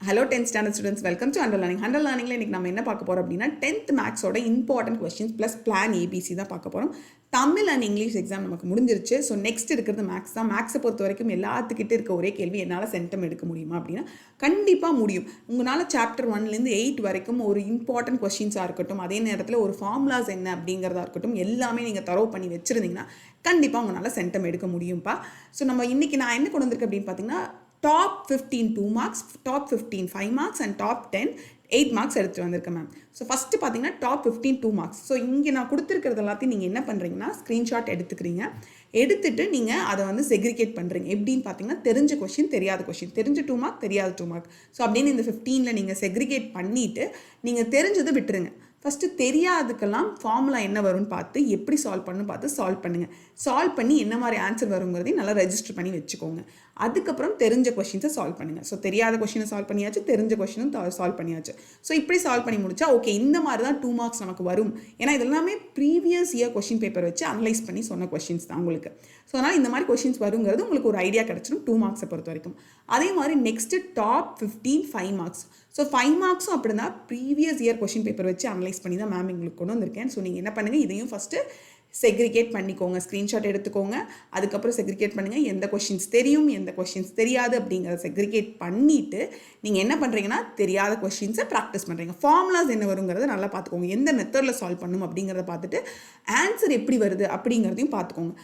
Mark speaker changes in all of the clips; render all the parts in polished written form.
Speaker 1: Hello 10th standard students, welcome to Underlearning. Underlearningல இன்னைக்கு நம்ம என்ன பார்க்க போறோம் அப்படின்னா 10th மேக்ஸோட important questions plus plan ABC தான் பார்க்க போகிறோம். தமிழ் அண்ட் இங்கிலீஷ் எக்ஸாம் நமக்கு முடிஞ்சிருச்சு. ஸோ நெக்ஸ்ட் இருக்கிறது மேக்ஸ் தான். மேக்ஸை பொறுத்த வரைக்கும் எல்லாத்துக்கிட்டே இருக்க ஒரே கேள்வி, என்னால் சென்டம் எடுக்க முடியுமா அப்படின்னா கண்டிப்பாக முடியும். உங்களால் சாப்டர் 1லேருந்து 8 வரைக்கும் ஒரு இம்பார்ட்டன்ட் கொஸ்டின்ஸாக இருக்கட்டும், அதே நேரத்தில் ஒரு ஃபார்முலாஸ் என்ன அப்படிங்கிறதா இருக்கட்டும், எல்லாமே நீங்கள் தரவு பண்ணி வச்சுருந்தீங்கன்னா கண்டிப்பாக உங்களால் சென்டம் எடுக்க முடியும்ப்பா. ஸோ நம்ம இன்றைக்கி நான் என்ன கொண்டு வந்திருக்கேன் அப்படின்னு பார்த்தீங்கன்னா top 15 2 marks, top 15 5 marks and top 10 8 marks எடுத்துகிட்டு வந்திருக்கேன் மேம். ஸோ ஃபஸ்ட்டு பார்த்தீங்கன்னா டாப் 15 2 மார்க்ஸ். ஸோ இங்கே நான் கொடுத்துருக்கிறது எல்லாத்தையும் நீங்கள் என்ன பண்ணுறீங்கன்னா ஸ்க்ரீன்ஷாட் எடுத்துக்கிறீங்க. எடுத்துகிட்டு நீங்கள் அதை வந்து செக்ரிகேட் பண்ணுறீங்க. எப்படின்னு பார்த்தீங்கன்னா தெரிஞ்ச கொஷின், தெரியாத கொஷின், தெரிஞ்ச 2 மார்க், தெரியாத 2 மார்க். ஸோ அப்படின்னு இந்த 15ல் நீங்கள் செக்ரிகேட் பண்ணிவிட்டு நீங்கள் தெரிஞ்சதை விட்டுருங்க. ஃபஸ்ட்டு தெரியாதுக்கெல்லாம் ஃபார்முலா என்ன வரும்னு பார்த்து எப்படி சால்வ் பண்ணணும் பார்த்து சால்வ் பண்ணுங்கள். சால்வ் பண்ணி என்ன மாதிரி ஆன்சர் வருங்கிறதையும் நல்லா ரெஜிஸ்டர் பண்ணி வச்சுக்கோங்க. அதுக்கப்புறம் தெரிஞ்ச கொஷின்ஸை சால்வ் பண்ணுங்கள். ஸோ தெரியாத கொஷினை சால்வ் பண்ணியாச்சு, தெரிஞ்ச கொஷினும் சால்வ் பண்ணியாச்சு. ஸோ இப்படி சால்வ் பண்ணி முடிச்சா ஓகே, இந்த மாதிரி தான் 2 மார்க்ஸ் நமக்கு வரும். ஏன்னா இதெல்லாமே ப்ரீவியஸ் இயர் கொஷின் பேப்பர் வச்சு அனலைஸ் பண்ணி சொன்ன கொஷின்ஸ் தான் உங்களுக்கு. ஸோ அதனால் இந்த மாதிரி கொஷின்ஸ் வருங்கிறது உங்களுக்கு ஒரு ஐடியா கிடச்சிடும் 2 மார்க்ஸை பொறுத்த வரைக்கும். அதே மாதிரி நெக்ஸ்ட்டு டாப் 15 5 மார்க்ஸ். ஸோ 5 மார்க்ஸும் அப்படி தான் ப்ரீவியஸ் இயர் கொஷின் பேப்பர் வச்சு அனலைஸ் பண்ணி தான் மேம் உங்களுக்கு கொண்டு வந்திருக்கேன். ஸோ நீங்கள் என்ன பண்ணுங்கள், இதையும் ஃபஸ்ட்டு செக்ரிகேட் பண்ணிக்கோங்க, ஸ்க்ரீன்ஷாட் எடுத்துக்கோங்க. அதுக்கப்புறம் செக்ரிகேட் பண்ணுங்கள், எந்த கொஷின்ஸ் தெரியும் எந்த கொஷின்ஸ் தெரியாது அப்படிங்கிறத செக்ரிகேட் பண்ணிவிட்டு நீங்கள் என்ன பண்ணுறீங்கன்னா தெரியாத கொஷின்ஸை ப்ராக்டிஸ் பண்ணுறீங்க. ஃபார்முலாஸ் என்ன வருங்கிறத நல்லா பார்த்துக்கோங்க. எந்த மெத்தடில் சால்வ் பண்ணணும் அப்படிங்கிறத பார்த்துட்டு ஆன்சர் எப்படி வருது அப்படிங்கிறதையும் பார்த்துக்கோங்க.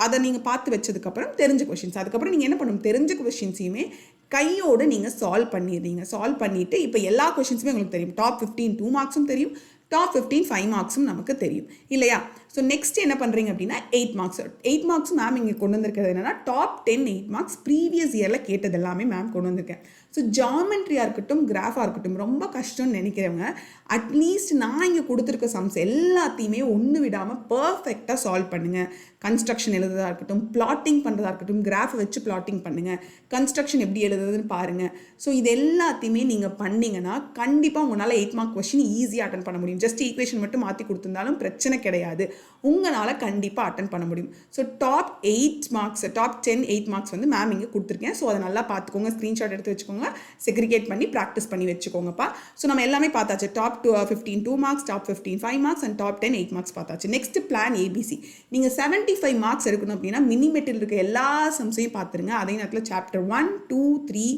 Speaker 1: அதை நீங்கள் பார்த்து வச்சதுக்கப்புறம் தெரிஞ்ச கொஷின்ஸ், அதுக்கப்புறம் நீங்கள் என்ன பண்ணணும், தெரிஞ்ச கொஷின்ஸையுமே கையோடு நீங்கள் சால்வ் பண்ணிடுறீங்க. சால்வ் பண்ணிவிட்டு இப்போ எல்லா கொஷின்ஸுமே உங்களுக்கு தெரியும். டாப் 15 2 மார்க்ஸும் தெரியும், டாப் 15 5 மார்க்ஸும் நமக்கு தெரியும் இல்லையா? ஸோ நெக்ஸ்ட் என்ன பண்ணுறீங்க அப்படின்னா 8 மார்க்ஸ். 8 மார்க்ஸ் மேம் இங்கே கொண்டு வந்திருக்கிறது என்னென்னா டாப் 10 8 மார்க்ஸ் ப்ரீவியஸ் இயரில் கேட்டது எல்லாமே மேம் கொண்டு வந்திருக்கேன். ஸோ ஜாமெண்ட்ரியாக இருக்கட்டும், கிராஃபாக இருக்கட்டும், ரொம்ப கஷ்டம்னு நினைக்கிறவங்க அட்லீஸ்ட் நான் இங்கே கொடுத்துருக்க சம்ஸ் எல்லாத்தையுமே ஒன்று விடாமல் பர்ஃபெக்டாக சால்வ் பண்ணுங்கள். கன்ஸ்ட்ரக்ஷன் எழுதுறதா இருக்கட்டும், பிளாட்டிங் பண்ணுறதா இருக்கட்டும், கிராஃபை வச்சு பிளாட்டிங் பண்ணுங்கள், கன்ஸ்ட்ரக்ஷன் எப்படி எழுதுறதுன்னு பாருங்கள். ஸோ இது எல்லாத்தையுமே நீங்கள் பண்ணிங்கன்னா கண்டிப்பாக உங்களால் 8 மார்க் கொஸ்டின் ஈஸியாக அட்டன் பண்ண முடியும். ஜஸ்ட் ஈக்குவேஷன் மட்டும் மாற்றி கொடுத்துருந்தாலும் பிரச்சனை கிடையாது, உங்களால் கண்டிப்பாக அட்டன் பண்ண முடியும். So top 8 marks, top 10 8 marks வந்து மேம் இங்கே கொடுத்துருக்கேன். ஸோ அதை நல்லா பார்த்துக்கோங்க, ஸ்க்ரீன்ஷாட் எடுத்து வச்சுக்கோங்க, செக்ரிகேட் பண்ணி ப்ராக்டிஸ் பண்ணி வச்சுக்கோங்கப்பா. ஸோ நம்ம எல்லாமே பார்த்தாச்சு. Top 15 2 marks, top 15 5 marks and top 10 8 marks பார்த்தாச்சு. Next plan ABC. நீங்கள் 75 மார்க்ஸ் எடுக்கணும் அப்படின்னா மினிமெட்டில் இருக்க எல்லா சம்ஸையும் பார்த்துருங்க. அதே நேரத்தில் சாப்டர் 1 2 3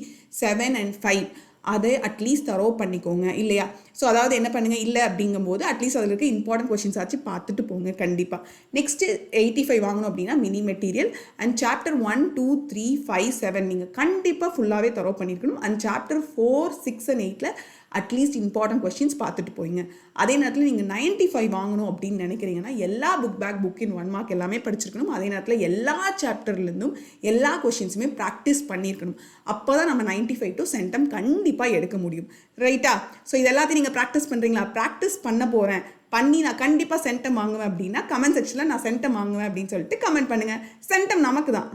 Speaker 1: 7 and 5 அதை அட்லீஸ்ட் தரவு பண்ணிக்கோங்க இல்லையா? ஸோ அதாவது என்ன பண்ணுங்கள், இல்லை அப்படிங்கும்போது அட்லீஸ்ட் அதில் இருக்க இம்பார்ட்டன்ட் கொஷின்ஸ் ஆச்சு பார்த்துட்டு போங்க கண்டிப்பாக. நெக்ஸ்ட்டு 85 வாங்கணும் அப்படின்னா மினி மெட்டீரியல் அண்ட் சாப்டர் 1 2 3 5 7 நீங்கள் கண்டிப்பாக ஃபுல்லாகவே தரவு பண்ணியிருக்கணும். அண்ட் சாப்டர் 4 6 and 8ல் அட்லீஸ்ட் இம்பார்ட்டன்ட் கொஷின்ஸ் பார்த்துட்டு போயிங்க. அதே நேரத்தில் நீங்கள் 95 வாங்கணும் அப்படின்னு நினைக்கிறீங்கன்னா எல்லா புக் இன் 1 மார்க் எல்லாமே படிச்சிருக்கணும். அதே நேரத்தில் எல்லா சாப்டர்லேருந்தும் எல்லா கொஷின்ஸுமே ப்ராக்டிஸ் பண்ணியிருக்கணும். அப்போ தான் நம்ம 95 to சென்டம் கண்டிப்பாக எடுக்க முடியும், ரைட்டா? ஸோ இது எல்லாத்தையும் நீங்கள் ப்ராக்டிஸ் பண்ணுறீங்களா? ப்ராக்டிஸ் பண்ண போகிறேன், பண்ணி நான் கண்டிப்பாக சென்டம் வாங்குவேன் அப்படின்னா கமெண்ட் செக்ஷனில் நான் சென்டம் வாங்குவேன் அப்படின்னு சொல்லிட்டு கமெண்ட் பண்ணுங்கள். சென்டம் நமக்கு தான்.